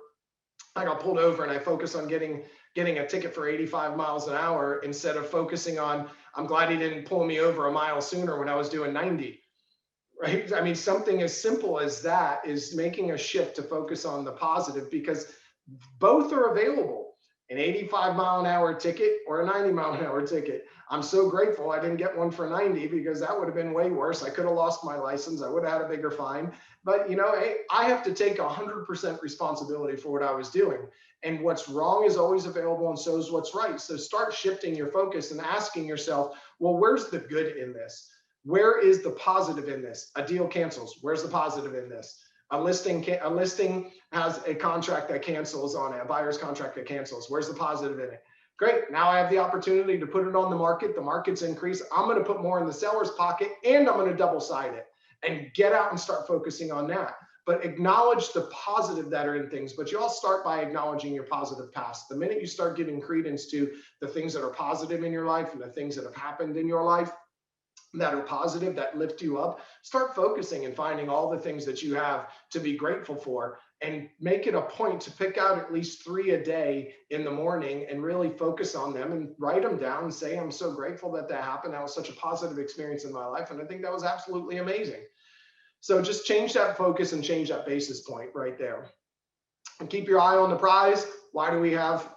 I got pulled over, and I focused on getting a ticket for 85 miles an hour instead of focusing on, I'm glad he didn't pull me over a mile sooner when I was doing 90, right? I mean, something as simple as that is making a shift to focus on the positive, because both are available. An 85-mile-an-hour ticket or a 90-mile-an-hour ticket. I'm so grateful I didn't get one for 90, because that would have been way worse. I could have lost my license. I would have had a bigger fine. But hey, I have to take 100% responsibility for what I was doing. And what's wrong is always available, and so is what's right. So start shifting your focus and asking yourself, well, where's the good in this? Where is the positive in this? A deal cancels. Where's the positive in this? A listing has a contract that cancels on it, a buyer's contract that cancels. Where's the positive in it? Great. Now I have the opportunity to put it on the market. The market's increased. I'm going to put more in the seller's pocket, and I'm going to double side it and get out and start focusing on that. But acknowledge the positive that are in things. But you all start by acknowledging your positive past. The minute you start giving credence to the things that are positive in your life and the things that have happened in your life that are positive, that lift you up, start focusing and finding all the things that you have to be grateful for, and make it a point to pick out at least 3 a day in the morning and really focus on them and write them down and say, I'm so grateful that happened. That was such a positive experience in my life. And I think that was absolutely amazing. So just change that focus and change that basis point right there. And keep your eye on the prize. Why do we have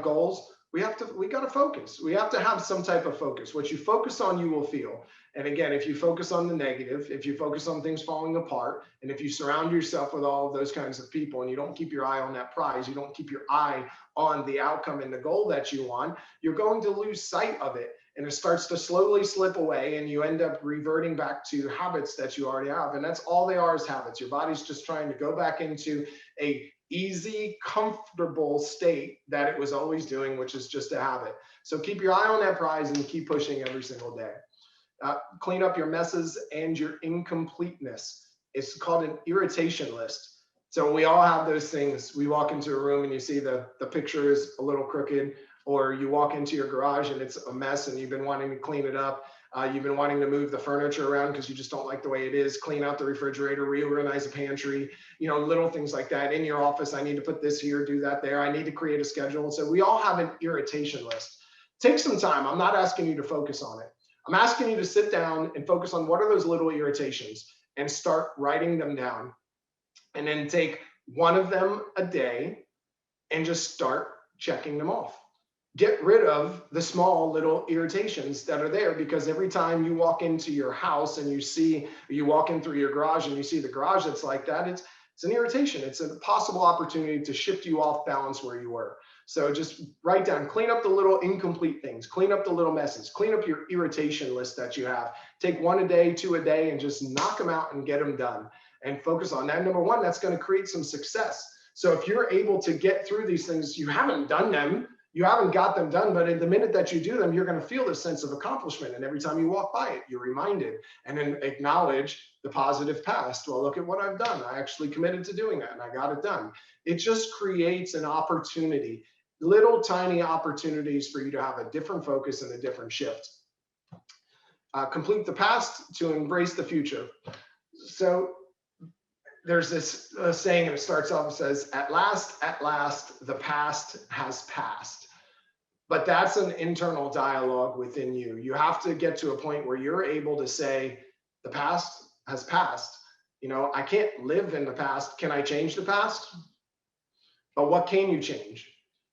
goals? We got to focus. We have to have some type of focus. What you focus on, you will feel. And again, if you focus on the negative, if you focus on things falling apart, and if you surround yourself with all of those kinds of people, and you don't keep your eye on that prize, you don't keep your eye on the outcome and the goal that you want, you're going to lose sight of it. And it starts to slowly slip away, and you end up reverting back to habits that you already have. And that's all they are, is habits. Your body's just trying to go back into a easy, comfortable state that it was always doing, which is just a habit. So keep your eye on that prize and keep pushing every single day. Clean up your messes and your incompleteness. It's called an irritation list. So we all have those things. We walk into a room and you see the picture is a little crooked, or you walk into your garage and it's a mess and you've been wanting to clean it up. You've been wanting to move the furniture around because you just don't like the way it is. Clean out the refrigerator, reorganize the pantry, little things like that. In your office, I need to put this here, do that there. I need to create a schedule. So we all have an irritation list. Take some time. I'm not asking you to focus on it. I'm asking you to sit down and focus on what are those little irritations and start writing them down. And then take one of them a day and just start checking them off. Get rid of the small little irritations that are there, because every time you walk into your house and you walk in through your garage and you see the garage that's like that, it's an irritation. It's a possible opportunity to shift you off balance where you were. So just write down, clean up the little incomplete things, clean up the little messes, clean up your irritation list that you have. Take 1 a day, 2 a day, and just knock them out and get them done. And focus on that. Number one, that's going to create some success. So if you're able to get through these things, you haven't done them, you haven't got them done, but in the minute that you do them, you're going to feel this sense of accomplishment. And every time you walk by it, you're reminded, and then acknowledge the positive past. Well, look at what I've done. I actually committed to doing that and I got it done. It just creates an opportunity, little tiny opportunities for you to have a different focus and a different shift. Complete the past to embrace the future. So there's this saying, and it starts off and says, at last, the past has passed. But that's an internal dialogue within you. You have to get to a point where you're able to say, the past has passed. I can't live in the past. Can I change the past? But what can you change?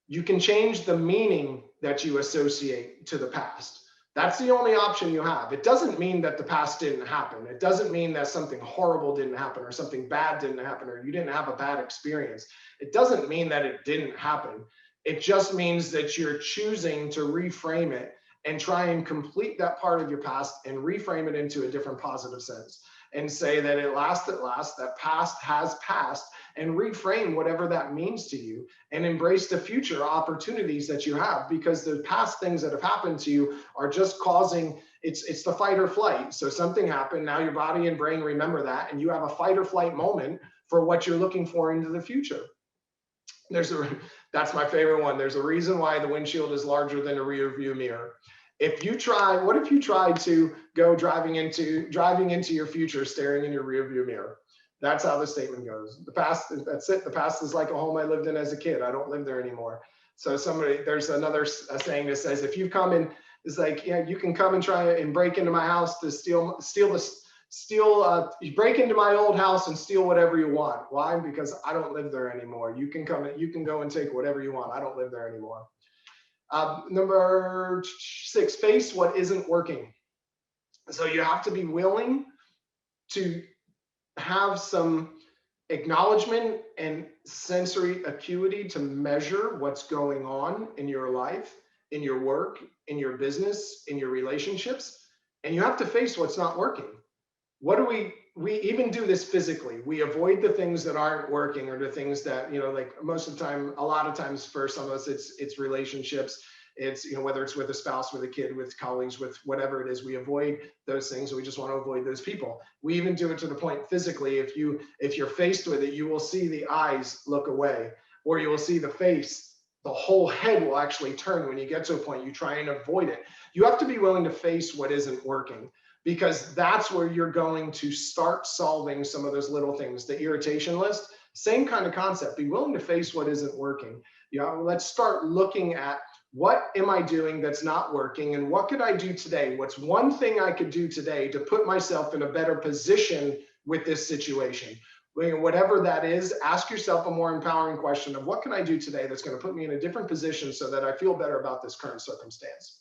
You can change the meaning that you associate to the past. That's the only option you have. It doesn't mean that the past didn't happen. It doesn't mean that something horrible didn't happen or something bad didn't happen or you didn't have a bad experience. It doesn't mean that it didn't happen. It just means that you're choosing to reframe it and try and complete that part of your past and reframe it into a different positive sense and say that at last, that past has passed, and reframe whatever that means to you and embrace the future opportunities that you have, because the past things that have happened to you are just causing It's the fight or flight. So something happened. Now your body and brain remember that, and you have a fight or flight moment for what you're looking for into the future. That's my favorite one. There's a reason why the windshield is larger than a rear view mirror. What if you tried to go driving into your future, staring in your rear view mirror? That's how the statement goes. The past, that's it. The past is like a home I lived in as a kid. I don't live there anymore. So there's another saying that says, if you come in, it's like, yeah, you can come and try and break into my house to you break into my old house and steal whatever you want. Why? Because I don't live there anymore. You can go and take whatever you want. I don't live there anymore. Number 6, face what isn't working. So you have to be willing to have some acknowledgement and sensory acuity to measure what's going on in your life, in your work, in your business, in your relationships, and you have to face what's not working. What do we even do this physically? We avoid the things that aren't working, or the things that, like most of the time, a lot of times for some of us, it's relationships. It's, whether it's with a spouse, with a kid, with colleagues, with whatever it is, we avoid those things. We just want to avoid those people. We even do it to the point physically. If you're faced with it, you will see the eyes look away, or you will see the face, the whole head will actually turn when you get to a point. You try and avoid it. You have to be willing to face what isn't working, because that's where you're going to start solving some of those little things. The irritation list, same kind of concept. Be willing to face what isn't working. Let's start looking at, what am I doing that's not working, and what could I do today? What's one thing I could do today to put myself in a better position with this situation? Whatever that is, ask yourself a more empowering question of, what can I do today that's going to put me in a different position so that I feel better about this current circumstance?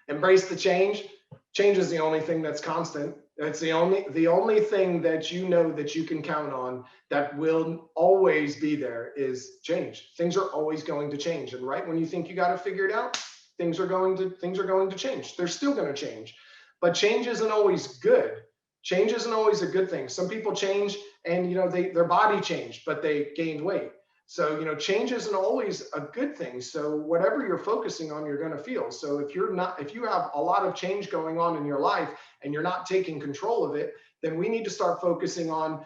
Embrace the change. Change is the only thing that's constant. It's the only thing that that you can count on that will always be there is change. Things are always going to change. And right when you think you got it figured out, things are going to change. They're still going to change. But change isn't always good. Change isn't always a good thing. Some people change and their body changed, but they gained weight. So, change isn't always a good thing. So whatever you're focusing on, you're going to feel. So if you have a lot of change going on in your life and you're not taking control of it, then we need to start focusing on,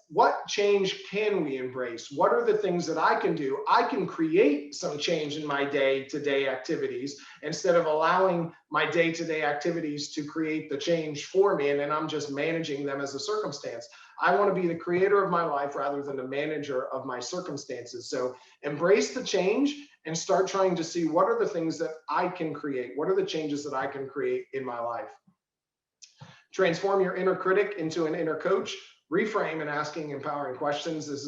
what change can we embrace? What are the things that I can do? I can create some change in my day-to-day activities instead of allowing my day-to-day activities to create the change for me, and then I'm just managing them as a circumstance. I want to be the creator of my life rather than the manager of my circumstances. So embrace the change and start trying to see, what are the things that I can create? What are the changes that I can create in my life? Transform your inner critic into an inner coach. Reframe and asking empowering questions. This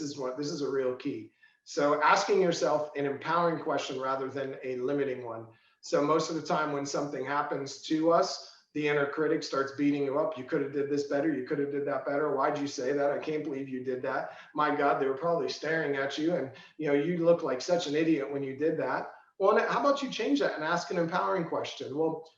is a real key. So asking yourself an empowering question rather than a limiting one. So most of the time when something happens to us, the inner critic starts beating you up. You could have did this better. You could have did that better. Why'd you say that? I can't believe you did that. My God, they were probably staring at you, and you look like such an idiot when you did that. Well, how about you change that and ask an empowering question? Well,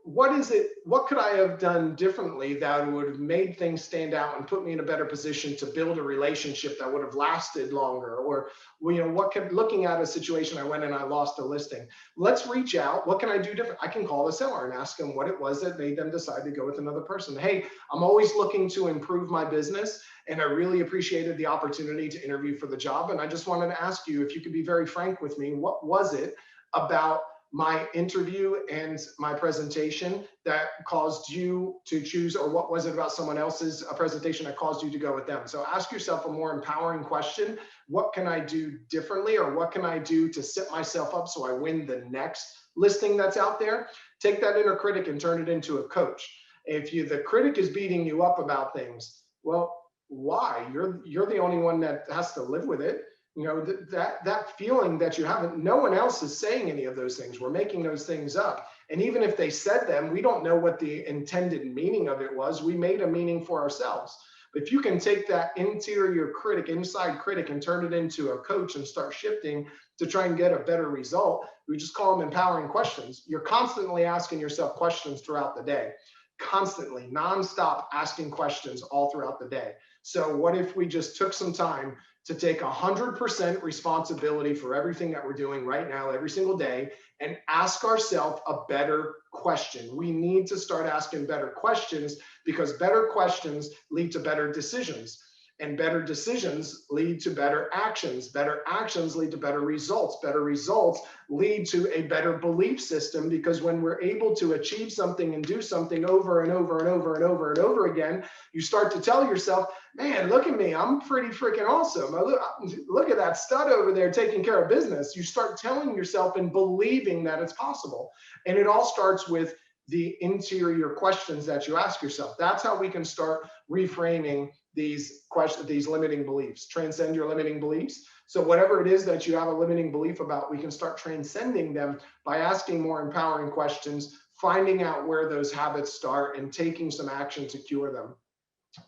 what could I have done differently that would have made things stand out and put me in a better position to build a relationship that would have lasted longer? Or, looking at a situation, I went and I lost a listing. Let's reach out. What can I do different? I can call the seller and ask them what it was that made them decide to go with another person. Hey, I'm always looking to improve my business, and I really appreciated the opportunity to interview for the job. And I just wanted to ask you if you could be very frank with me. What was it about my interview and my presentation that caused you to choose, or what was it about someone else's presentation that caused you to go with them? So ask yourself a more empowering question. What can I do differently, or what can I do to set myself up so I win the next listing that's out there? Take that inner critic and turn it into a coach. If the critic is beating you up about things, well, why? You're the only one that has to live with it. That feeling that you haven't, no one else is saying any of those things. We're making those things up. And even if they said them, we don't know what the intended meaning of it was. We made a meaning for ourselves. But if you can take that interior critic, inside critic, and turn it into a coach and start shifting to try and get a better result, we just call them empowering questions. You're constantly asking yourself questions throughout the day, constantly, nonstop asking questions all throughout the day. So what if we just took some time to take 100% responsibility for everything that we're doing right now, every single day, and ask ourselves a better question. We need to start asking better questions, because better questions lead to better decisions. And better decisions lead to better actions. Better actions lead to better results. Better results lead to a better belief system, because when we're able to achieve something and do something over and over and over and over and over again, you start to tell yourself, man, look at me, I'm pretty freaking awesome. Look at that stud over there taking care of business. You start telling yourself and believing that it's possible. And it all starts with the interior questions that you ask yourself. That's how we can start reframing these questions, these limiting beliefs. Transcend your limiting beliefs. So whatever it is that you have a limiting belief about, we can start transcending them by asking more empowering questions, finding out where those habits start, and taking some action to cure them.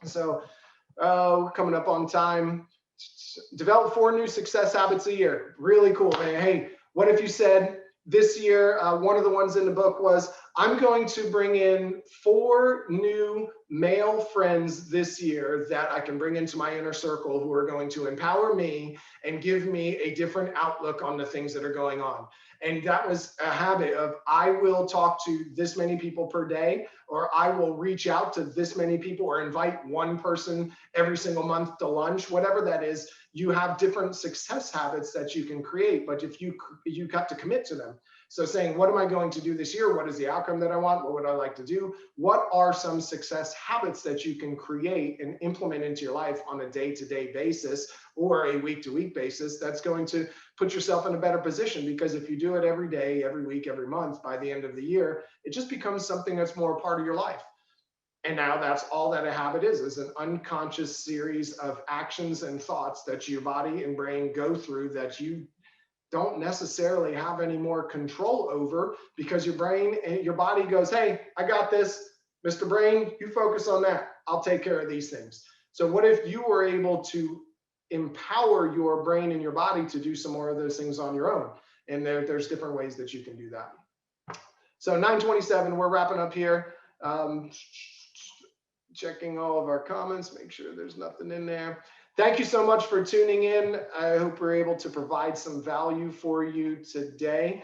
So we're coming up on time. Develop 4 new success habits a year. Really cool, man. Hey, what if you said this year, one of the ones in the book was, I'm going to bring in 4 new male friends this year that I can bring into my inner circle, who are going to empower me and give me a different outlook on the things that are going on. And that was a habit of, I will talk to this many people per day, or I will reach out to this many people, or invite one person every single month to lunch, whatever that is. You have different success habits that you can create, but if you got to commit to them. So saying, what am I going to do this year? What is the outcome that I want? What would I like to do? What are some success habits that you can create and implement into your life on a day-to-day basis or a week-to-week basis that's going to put yourself in a better position? Because if you do it every day, every week, every month, by the end of the year, it just becomes something that's more a part of your life. And now that's all that a habit is an unconscious series of actions and thoughts that your body and brain go through that you don't necessarily have any more control over, because your brain and your body goes, hey, I got this, Mr. Brain, you focus on that. I'll take care of these things. So what if you were able to empower your brain and your body to do some more of those things on your own? And there's different ways that you can do that. So 9:27, we're wrapping up here. Checking all of our comments, make sure there's nothing in there. Thank you so much for tuning in. I hope we're able to provide some value for you today.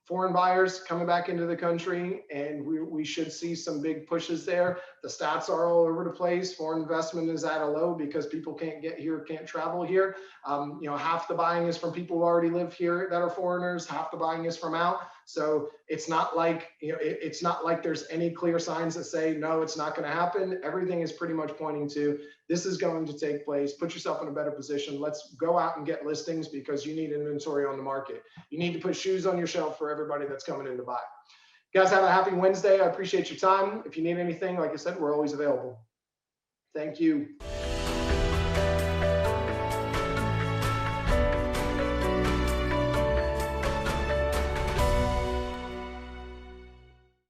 Foreign buyers coming back into the country, and we should see some big pushes there. The stats are all over the place. Foreign investment is at a low because people can't get here, can't travel here. Half the buying is from people who already live here that are foreigners. Half the buying is from out. So it's not like, it's not like there's any clear signs that say, no, it's not going to happen. Everything is pretty much pointing to this is going to take place. Put yourself in a better position. Let's go out and get listings, because you need inventory on the market. You need to put shoes on your shelf for everybody that's coming in to buy. Guys, have a happy Wednesday. I appreciate your time. If you need anything, like I said, we're always available. Thank you.